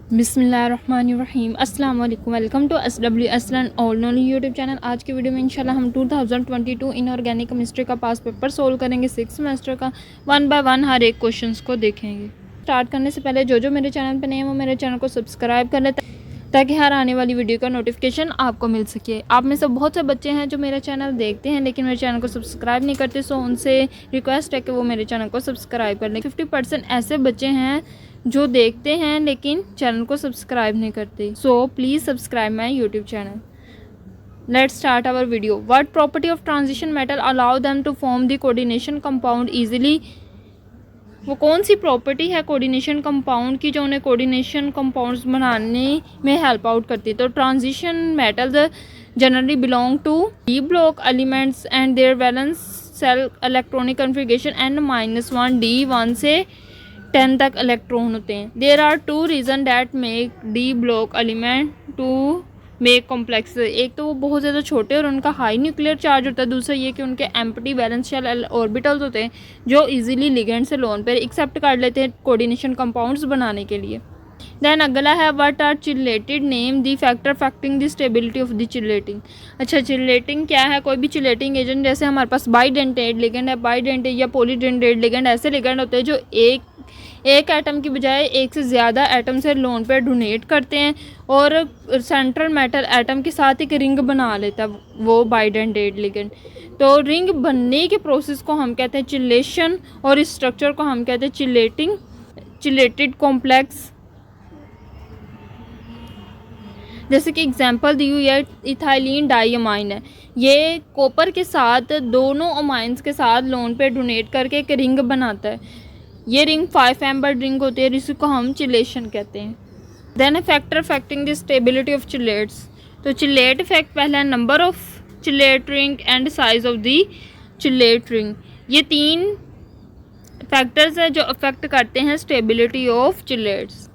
बिस्मिल्लाहिर्रहमानिर्रहीम अस्सलाम वालेकुम। वेलकम टू SW असलन ऑल नॉलेज यूट्यूब चैनल। आज की वीडियो में इंशाल्लाह हम 2022 इनऑर्गेनिक केमिस्ट्री का पास पेपर सोल्व करेंगे। 6 सेमेस्टर का 1 बाय 1 हर एक क्वेश्चंस को देखेंगे। स्टार्ट करने से पहले जो मेरे चैनल पर नए हैं वो मेरे चैनल को सब्सक्राइब कर लें ताकि हर आने वाली वीडियो का नोटिफिकेशन आपको मिल सके। आप में से बहुत से बच्चे हैं जो मेरा चैनल देखते हैं लेकिन मेरे चैनल को सब्सक्राइब नहीं करते, सो उनसे रिक्वेस्ट है कि वो मेरे चैनल को सब्सक्राइब कर लें। 50% ऐसे बच्चे हैं जो देखते हैं लेकिन चैनल को सब्सक्राइब नहीं करते, so please subscribe my YouTube channel. Let's start our video. What property of transition metal allow them to form the coordination compound easily. वो कौन सी प्रॉपर्टी है कोऑर्डिनेशन कंपाउंड की जो उन्हें कोऑर्डिनेशन कंपाउंड्स बनाने में हेल्प आउट करती है? तो transition metals generally belong to d block elements and their valence shell electronic configuration n-1 D1 से 10 तक इलेक्ट्रॉन होते हैं। There are 2 reason that make d block element to make complex. एक तो वो बहुत ज़्यादा छोटे और उनका हाई न्यूक्लियर चार्ज होता है, दूसरा ये कि उनके एम्प्टी वैलेंस शेल ऑर्बिटल्स होते हैं जो इजीली लिगेंड से लोन पर एक्सेप्ट कर लेते हैं कोऑर्डिनेशन कंपाउंड्स बनाने के लिए। देन अगला है what are chelated, name the factor affecting the stability of the chelating. अच्छा, चिलेटिंग क्या है? कोई भी चिलेटिंग एजेंट, जैसे हमारे पास बाइडेंटेट लिगेंड है, बाइडेंटेट या पॉलीडेंटेट लिगेंड, ऐसे लिगेंड होते हैं जो एक एटम की बजाय एक से ज़्यादा एटम से लोन पे डोनेट करते हैं और सेंट्रल मेटल एटम के साथ एक रिंग बना लेता है, वो बाइडेंटेट लिगेंड। तो रिंग बनने के प्रोसेस को हम कहते हैं चिलेशन और इस स्ट्रक्चर को हम कहते हैं चिलेटेड कॉम्प्लेक्स। जैसे कि एग्जांपल दी हुई है इथाइलिन डाइअमाइन है, ये कॉपर के साथ दोनों अमाइंस के साथ लोन पे डोनेट करके एक रिंग बनाता है। ये रिंग 5 मेंबर्ड रिंग होती है, इसको हम चिलेशन कहते हैं। Then a factor affecting the stability of chelates. तो चिलेट इफेक्ट पहला है number of chelate ring and size of the chelate ring. ये 3 फैक्टर्स है जो अफेक्ट करते हैं stability of chelates.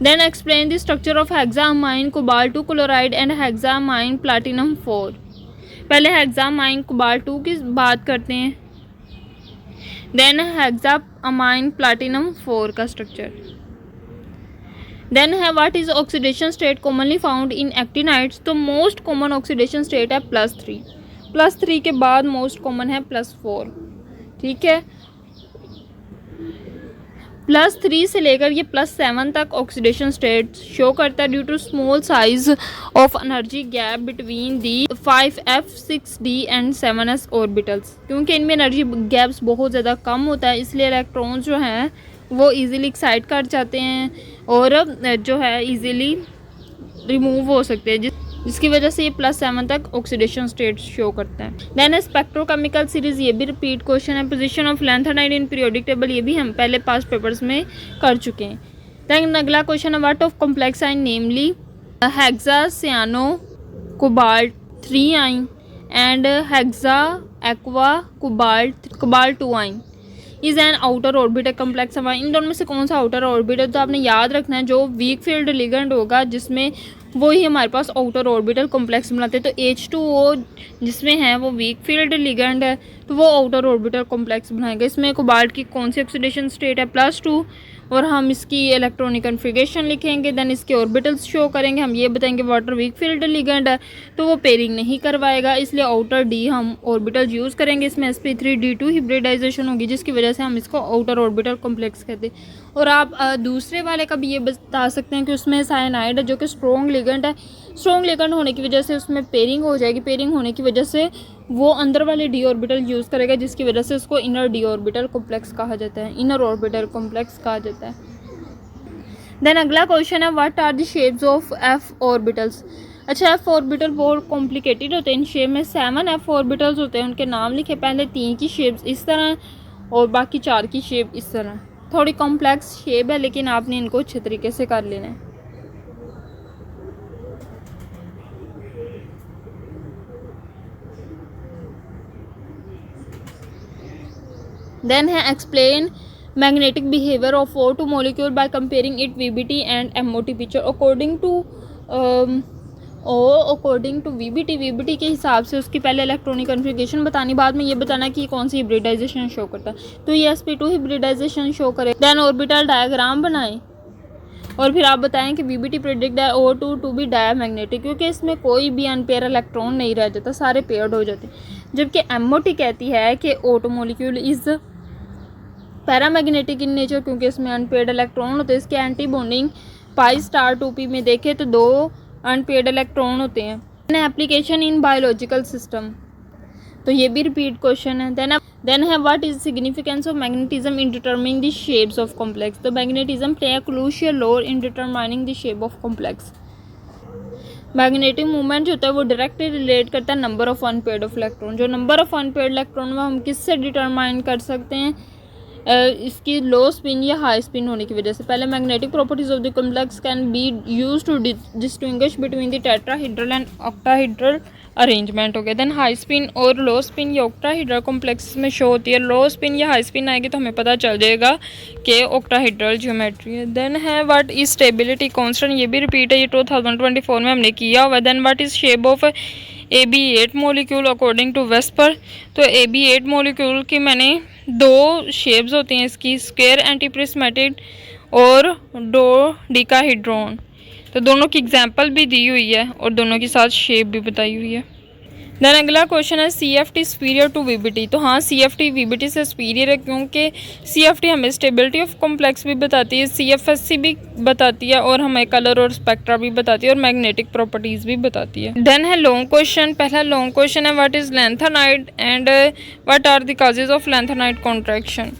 Then explain the structure of hexammine cobalt 2 chloride and hexammine platinum 4। पहले hexammine cobalt 2 की बात करते हैं, then hexammine platinum 4 का structure। then है what is oxidation state commonly found in actinides। तो most common oxidation state है +3 के बाद most common है +4। ठीक है, +3 से लेकर ये +7 तक ऑक्सीडेशन स्टेट शो करता है due to small size of energy gap between the 5f 6d and 7s orbitals. क्योंकि इनमें एनर्जी गैप्स बहुत ज़्यादा कम होता है इसलिए इलेक्ट्रॉन्स जो हैं वो इजीली एक्साइट कर जाते हैं और जो है इजीली रिमूव हो सकते हैं, जिसकी वजह से ये +7 तक ऑक्सीडेशन स्टेट शो करता है। देन स्पेक्ट्रोकेमिकल सीरीज, ये भी रिपीट क्वेश्चन है। Position of lanthanide in periodic table, ये भी हम पहले पास पेपर्स में कर चुके हैं। देन अगला क्वेश्चन है व्हाट ऑफ कॉम्प्लेक्स आइन नेमली हेक्सा सियानो कोबाल्ट 3 आइन and hexa aqua cobalt 2 ion is an outer orbital complex amine. इन दोनों में से कौन सा आउटर ऑर्बिटल? तो आपने याद रखना है जो वीक फील्ड लिगेंड होगा जिसमें वो ही हमारे पास आउटर ऑर्बिटल कॉम्प्लेक्स बनाते हैं। तो H2O जिसमें है वो वीक फील्ड लिगेंड है तो वो आउटर ऑर्बिटल कॉम्प्लेक्स बनाएगा। इसमें कोबाल्ट की कौन सी ऑक्सीडेशन स्टेट है? +2 और हम इसकी इलेक्ट्रॉनिक कन्फिगरेशन लिखेंगे। देन इसके ऑर्बिटल्स शो करेंगे। हम ये बताएंगे वाटर वीक फील्ड लिगेंड है तो वो पेयरिंग नहीं करवाएगा, इसलिए आउटर D हम ऑर्बिटल यूज़ करेंगे। इसमें sp3d2 हिब्रिडाइजेशन होगी जिसकी वजह से हम इसको आउटर ऑर्बिटल कॉम्प्लेक्स कहते हैं। और आप दूसरे वाले का भी ये बता सकते हैं कि उसमें साइनाइड है जो कि स्ट्रॉन्ग लिगेंड है। स्ट्रॉन्ग लिगेंड होने की वजह से उसमें पेयरिंग हो जाएगी, पेयरिंग होने की वजह से वो अंदर वाले डी ऑर्बिटल यूज़ करेगा जिसकी वजह से उसको इनर डी ऑर्बिटल कॉम्प्लेक्स कहा जाता है, इनर ऑर्बिटल कॉम्प्लेक्स कहा जाता है। देन अगला क्वेश्चन है what are the shapes of f orbitals. अच्छा, f ऑर्बिटल बहुत कॉम्प्लिकेटेड होते हैं। इन शेप में 7 f ऑर्बिटल्स होते हैं, उनके नाम लिखे। पहले 3 की शेप्स इस तरह और बाकी 4 की शेप इस तरह। थोड़ी कॉम्प्लेक्स शेप है लेकिन आपने इनको अच्छे तरीके से कर लेना है। देन है explain magnetic behaviour of O2 molecule by comparing it VBT and MOT picture. According to VBT के हिसाब से उसकी पहले इलेक्ट्रॉनिक कन्फिगरेशन बतानी, बाद में ये बताना कि कौन सी हिब्रिडाइजेशन शो करता है। तो ये sp2 हिब्रिडाइजेशन शो करे। देन ऑर्बिटल डायग्राम बनाए और फिर आप बताएं कि वीबीटी प्रेडिक्ट है O2 टू बी डायमैग्नेटिक, क्योंकि इसमें कोई भी अनपेयर इलेक्ट्रॉन नहीं रह जाता, सारे पेयर्ड हो जाते हैं। जबकि MOT कहती है कि O2 molecule is paramagnetic in nature, क्योंकि इसमें अनपेयर्ड इलेक्ट्रॉन होते हैं। इसके anti bonding pi star 2p में देखें तो 2 अनपेयर्ड इलेक्ट्रॉन होते हैं। एप्लीकेशन इन बायोलॉजिकल सिस्टम, तो ये भी रिपीट क्वेश्चन है। देन है what is significance of magnetism in determining the shapes of complex, तो magnetism play a crucial role in determining the shape of complex. Magnetic movement जो होता है वो डायरेक्टली रिलेट करता है number of unpaired of electron. जो number of unpaired electron वो हम किससे डिटरमाइन कर सकते हैं, इसकी लो स्पिन या हाई स्पिन होने की वजह से। पहले magnetic properties of the complex can be used to distinguish between the tetrahedral and octahedral arrangement हो गया। देन हाई स्पिन और लो स्पिन या ऑक्टाहेड्रल कॉम्प्लेक्स में शो होती है। लो स्पिन या हाई स्पिन आएगी तो हमें पता चल जाएगा कि ऑक्टाहेड्रल ज्योमेट्री है। देन है व्हाट इज स्टेबिलिटी कांस्टेंट, ये भी रिपीट है, ये 2024 में हमने किया हुआ। Then what is shape of AB8 molecule according to VSEPR, तो AB8 मॉलिक्यूल की मैंने 2 शेप्स होती हैं इसकी, स्क्वायर एंटीप्रिस्मेटिक और डोडेकाहेड्रॉन, तो दोनों की एग्जांपल भी दी हुई है और दोनों के साथ शेप भी बताई हुई है। देन अगला क्वेश्चन है CFT सुपीरियर टू VBT, तो हाँ CFT VBT से सुपीरियर है, क्योंकि CFT हमें स्टेबिलिटी ऑफ कॉम्प्लेक्स भी बताती है, CFSC भी बताती है और हमें कलर और स्पेक्ट्रा भी बताती है और मैग्नेटिक प्रॉपर्टीज़ भी बताती है। देन है लॉन्ग क्वेश्चन, पहला लॉन्ग क्वेश्चन है what is lanthanide and what are the causes of lanthanide contraction.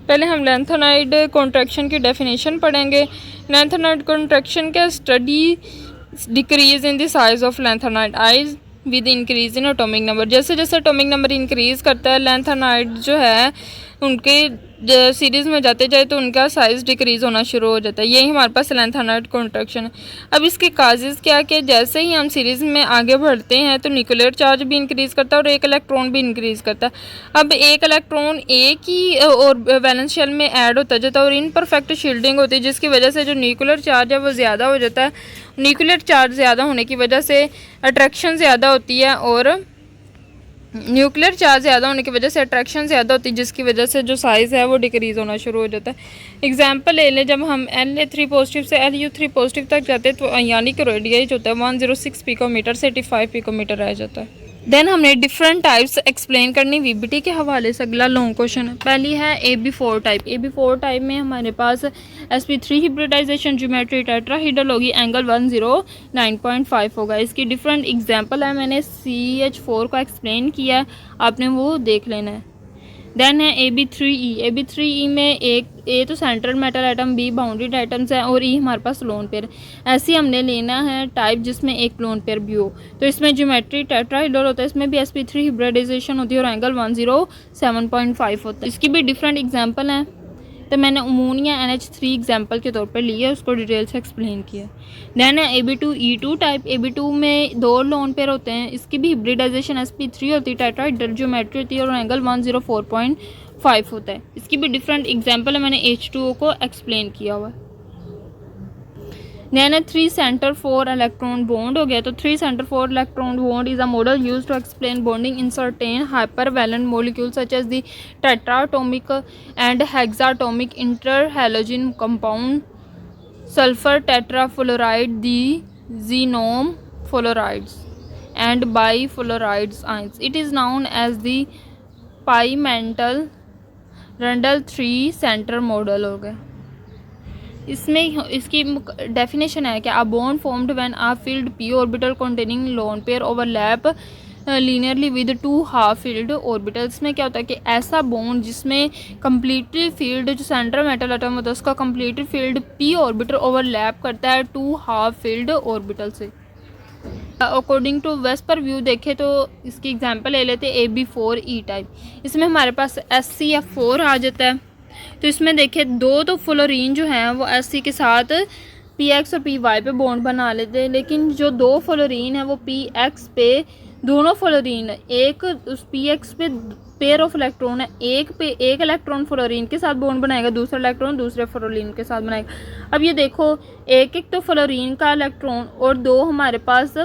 पहले हम लैंथेनाइड कॉन्ट्रैक्शन की डेफिनेशन पढ़ेंगे। लैंथेनाइड कॉन्ट्रैक्शन का study decrease in the size of lanthanide ions with increase in atomic number, जैसे जैसे atomic number increase करता है lanthanide जो है उनके सीरीज़ में जाते जाए तो उनका साइज़ डिक्रीज़ होना शुरू हो जाता है। यही हमारे पास लैंथेनाइड कॉन्ट्रैक्शन है। अब इसके काजेज़ क्या कि जैसे ही हम सीरीज़ में आगे बढ़ते हैं तो न्यूक्लियर चार्ज भी इंक्रीज़ करता है और एक इलेक्ट्रॉन भी इंक्रीज़ करता है। अब एक इलेक्ट्रॉन एक ही और वैलेंस शेल में ऐड होता जाता है और इनपरफेक्ट शील्डिंग होती है, जिसकी वजह से जो न्यूक्लियर चार्ज है वो ज़्यादा हो जाता है। न्यूक्लियर चार्ज ज़्यादा होने की वजह से अट्रैक्शन ज़्यादा होती है और न्यूक्लियर चार्ज ज़्यादा होने की वजह से अट्रैक्शन ज़्यादा होती है, जिसकी वजह से जो साइज़ है वो डिक्रीज़ होना शुरू हो जाता है। एग्जांपल ले लें, जब हम Na3 पॉजिटिव से Lu3 पॉजिटिव तक जाते हैं तो अयानिक रेडियस होता है 106 पिकोमीटर से 85 पिकोमीटर रह जाता है। देन हमने डिफरेंट टाइप्स एक्सप्लेन करनी VBT के हवाले से। अगला लॉन्ग क्वेश्चन है, पहली है AB4 टाइप। AB4 टाइप में हमारे पास sp3 हिब्रिडाइजेशन ज्योमेट्री टेट्राहेड्रल होगी, एंगल 109.5 होगा। इसकी डिफरेंट एग्जांपल है, मैंने CH4 को एक्सप्लेन किया है, आपने वो देख लेना है। देन है AB3E। AB3E में एक A तो central metal atom, B bounded atoms है और E हमारे पास लोन पेयर। ऐसे हमने लेना है टाइप जिसमें एक लोन पेयर भी हो, तो इसमें ज्योमेट्री टेट्राहेड्रल होता है, इसमें भी sp3 हिब्रिडाइजेशन होती है और एंगल 107.5 होता है। इसकी भी डिफरेंट एग्जांपल हैं, तो मैंने अमोनिया NH3 एग्जांपल के तौर पर लिया, उसको डिटेल से एक्सप्लेन किया। देन है AB2E2 टाइप। AB2 में 2 लोन पेयर होते हैं, इसकी भी हिब्रिडाइजेशन sp3 होती है, टेट्राहेड्रल ज्योमेट्री होती है और एंगल 104.5 होता है। इसकी भी डिफरेंट एग्जांपल है, मैंने H2O को एक्सप्लेन किया हुआ है। देन 3 सेंटर 4 इलेक्ट्रॉन बॉन्ड हो गया, तो 3 centre 4 electron bond is a model used to explain bonding in certain hypervalent molecule such as the tetratomic and hexatomic interhalogen compound sulphur tetrafluoride, the xenom fluorides and bifluorides ions. It is known as the Pymental Rundle 3 center model हो गया। इसमें इसकी definition है कि a bond formed when a field p orbital containing lone pair overlap linearly with 2 half field orbitals में क्या होता है कि ऐसा बॉन्ड जिसमें कंप्लीटली फील्ड जो सेंट्रल मेटल एटम होता है उसका completely field p orbital overlap करता है 2 हाफ फील्ड ऑर्बिटल से। अकॉर्डिंग टू वेस्पर व्यू देखें तो इसकी एग्जांपल ले लेते हैं AB4E टाइप। इसमें हमारे पास SCF4 आ जाता है, तो इसमें देखिए 2 तो फ्लोरीन जो हैं वो Sc के साथ Px और Py पे बॉन्ड बना लेते हैं, लेकिन जो 2 फ्लोरीन है वो Px पे दोनों फ्लोरीन एक उस Px पे पेयर ऑफ इलेक्ट्रॉन है, एक पे एक इलेक्ट्रॉन फ्लोरीन के साथ बॉन्ड बनाएगा, दूसरा इलेक्ट्रॉन दूसरे फ्लोरीन के साथ बनाएगा। अब ये देखो एक एक तो फ्लोरीन का इलेक्ट्रॉन और 2 हमारे पास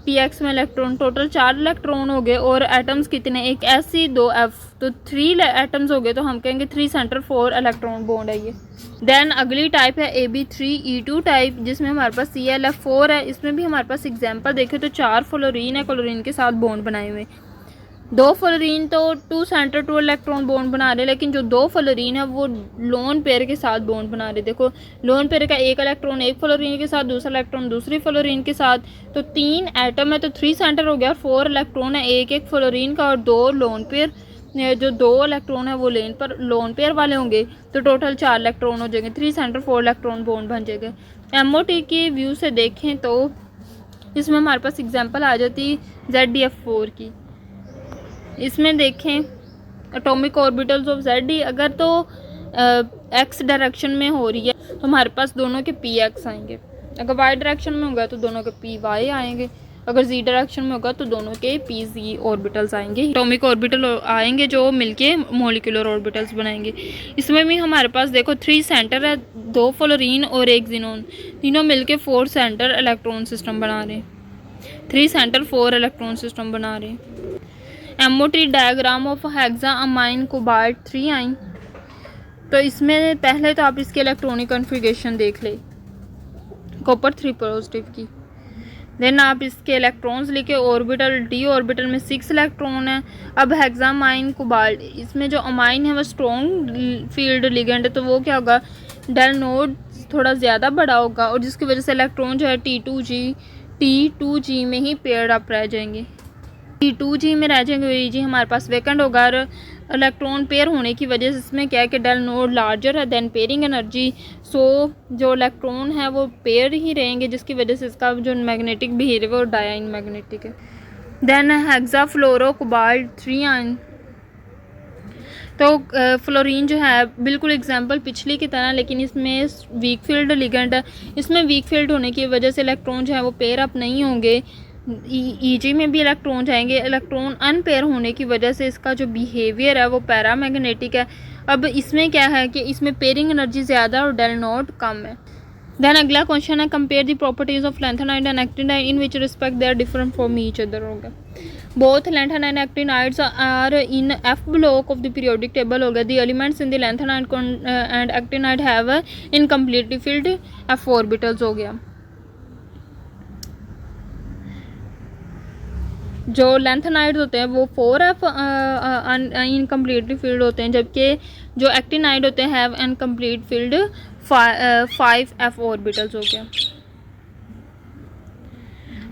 px में इलेक्ट्रॉन, टोटल 4 इलेक्ट्रॉन हो गए और एटम्स कितने, एक Sc 2 F, तो 3 एटम्स हो गए, तो हम कहेंगे 3 सेंटर 4 इलेक्ट्रॉन बॉन्ड है ये। देन अगली टाइप है Ab3E2 टाइप, जिसमें हमारे पास ClF4 है। इसमें भी हमारे पास एग्जांपल देखें तो 4 फ्लोरीन है, क्लोरीन के साथ बॉन्ड बनाए हुए। 2 फ्लोरीन तो 2 सेंटर 2 इलेक्ट्रॉन बॉन्ड बना रहे, लेकिन जो 2 फ्लोरीन है वो लोन पेयर के साथ बॉन्ड बना रहे। देखो लोन पेयर का एक इलेक्ट्रॉन एक फ्लोरीन के साथ, दूसरा इलेक्ट्रॉन दूसरी फ्लोरीन के साथ, तो 3 एटम है तो 3 सेंटर हो गया, और 4 इलेक्ट्रॉन है, एक एक फ्लोरीन का और 2 लोन पेयर। जो 2 इलेक्ट्रॉन है वो लोन पेयर वाले होंगे, तो टोटल 4 इलेक्ट्रॉन हो जाएंगे, 3 सेंटर 4 इलेक्ट्रॉन बॉन्ड बन जाएगा। MOT के व्यू से देखें तो इसमें हमारे पास एग्जाम्पल आ जाती ZdF4 की। इसमें देखें एटॉमिक ऑर्बिटल्स ऑफ ZD, अगर तो x डायरेक्शन में हो रही है तो हमारे पास दोनों के px आएंगे, अगर y डायरेक्शन में होगा तो दोनों के py आएंगे, अगर z डायरेक्शन में होगा तो दोनों के pz ऑर्बिटल्स आएंगे, एटॉमिक ऑर्बिटल आएंगे जो मिलके मॉलिक्यूलर ऑर्बिटल्स बनाएंगे। इसमें भी हमारे पास देखो 3 सेंटर है, 2 फ्लोरीन और 1 जिनोन, तीनों मिलके 4 सेंटर इलेक्ट्रॉन सिस्टम बना रहे हैं, 3 सेंटर 4 इलेक्ट्रॉन सिस्टम बना रहे हैं। MOT डायग्राम ऑफ हेक्सामाइन कोबाल्ट 3 आइन, तो इसमें पहले तो आप इसके इलेक्ट्रॉनिक कॉन्फ़िगरेशन देख ले, कॉपर 3 पॉजिटिव की। देन आप इसके इलेक्ट्रॉन्स लिखे, ऑर्बिटल D ऑर्बिटल में 6 इलेक्ट्रॉन है। अब हेक्सामाइन कोबाल्ट, इसमें जो अमाइन है वो स्ट्रॉन्ग फील्ड लिगेंड है, तो वो क्या होगा, डेल नोड थोड़ा ज़्यादा बड़ा होगा, और जिसकी वजह से इलेक्ट्रॉन जो है T2G में ही पेयर्ड अप रह जाएंगे, T2G में रह जाएंगे, G हमारे पास वैकेंट होगा। और इलेक्ट्रॉन पेयर होने की वजह से इसमें क्या है कि डेल नोड लार्जर है देन पेयरिंग एनर्जी, सो जो इलेक्ट्रॉन है वो पेयर ही रहेंगे, जिसकी वजह से इसका जो मैग्नेटिक बिहेवियर वो डायन मैग्नेटिक है। देन हेक्साफ्लोरो कोबाल्ट 3 आयन, तो फ्लोरीन जो है बिल्कुल एग्जांपल पिछली की तरह, लेकिन इसमें वीक फील्ड लिगेंड है। इसमें वीक फील्ड होने की वजह से इलेक्ट्रॉन जो है वो पेयर अप नहीं होंगे, EG में भी इलेक्ट्रॉन जाएंगे। इलेक्ट्रॉन अनपेयर होने की वजह से इसका जो बिहेवियर है वो पैरामैग्नेटिक है। अब इसमें क्या है कि इसमें पेयरिंग एनर्जी ज़्यादा और डेल नोड कम है। देन अगला क्वेश्चन है compare the properties of lanthanide and actinide in which respect they are different from each other. होगा both lanthanide and actinides are in F block of the periodic table. होगा the elements in the lanthanide and actinide have incompletely filled F orbitals. हो गया जो lanthanides होते हैं वो 4F incompletely field होते हैं, जबकि जो एक्टिनाइड होते हैं have incomplete field 5F orbitals. हो गया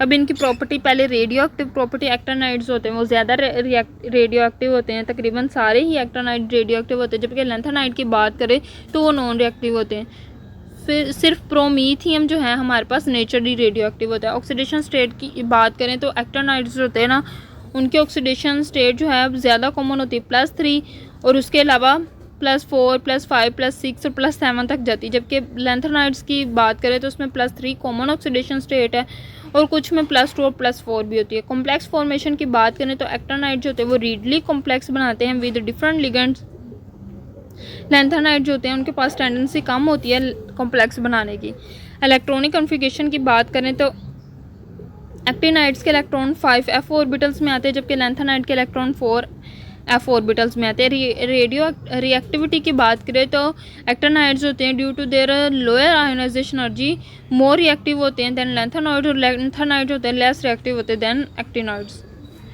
अब इनकी प्रॉपर्टी, पहले रेडियो एक्टिव प्रॉपर्टी, एक्टिनाइड्स होते हैं वो ज़्यादा रेडियो एक्टिव होते हैं, तकरीबन सारे ही एक्टिनाइड रेडियो एक्टिव होते हैं, जबकि लेंथेनाइड की बात करें तो वो नॉन रिएक्टिव होते हैं। फिर सिर्फ प्रोमीथियम जो है हमारे पास नेचुरली रेडियो एक्टिव होता है। ऑक्सीडेशन स्टेट की बात करें तो एक्टिनाइड्स होते हैं ना, उनके ऑक्सीडेशन स्टेट जो है ज़्यादा कॉमन होती है +3, और उसके अलावा +4 +5 +6 और +7 तक जाती है। जबकि लेंथेनाइड्स की बात करें तो उसमें +3 कॉमन ऑक्सीडेशन स्टेट है, और कुछ में +2 और +4 भी होती है। कॉम्प्लेक्स फॉर्मेशन की बात करें तो एक्टिनाइड जो होते हैं वो रीडली कॉम्प्लेक्स बनाते हैं विद डिफरेंट लिगेंड्स। लेंथेनाइड जो होते हैं उनके पास टेंडेंसी कम होती है कॉम्प्लेक्स बनाने की। इलेक्ट्रॉनिक कॉन्फ़िगरेशन की बात करें तो एक्टिनाइड्स के इलेक्ट्रॉन 5F ऑर्बिटल्स में आते हैं, जबकि लेंथेनाइड के इलेक्ट्रॉन 4F ऑर्बिटल्स में आते हैं। रेडियो रिएक्टिविटी की बात करें तो एक्टिनाइड्स होते हैं due to their lower ionization energy more reactive होते हैं देन लेंथेनाइड, और लेंथेनाइड होते हैं लेस रिएक्टिव होते हैं देन एक्टिनाइड्स।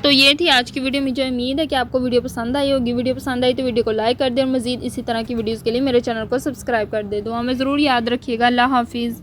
तो ये थी आज की वीडियो। मुझे उम्मीद है कि आपको वीडियो पसंद आई होगी। वीडियो पसंद आई तो वीडियो को लाइक कर दें, और मज़ीद इसी तरह की वीडियोज़ के लिए मेरे चैनल को सब्सक्राइब कर दे। दुआ में ज़रूर याद रखिएगा। अल्लाह हाफिज़।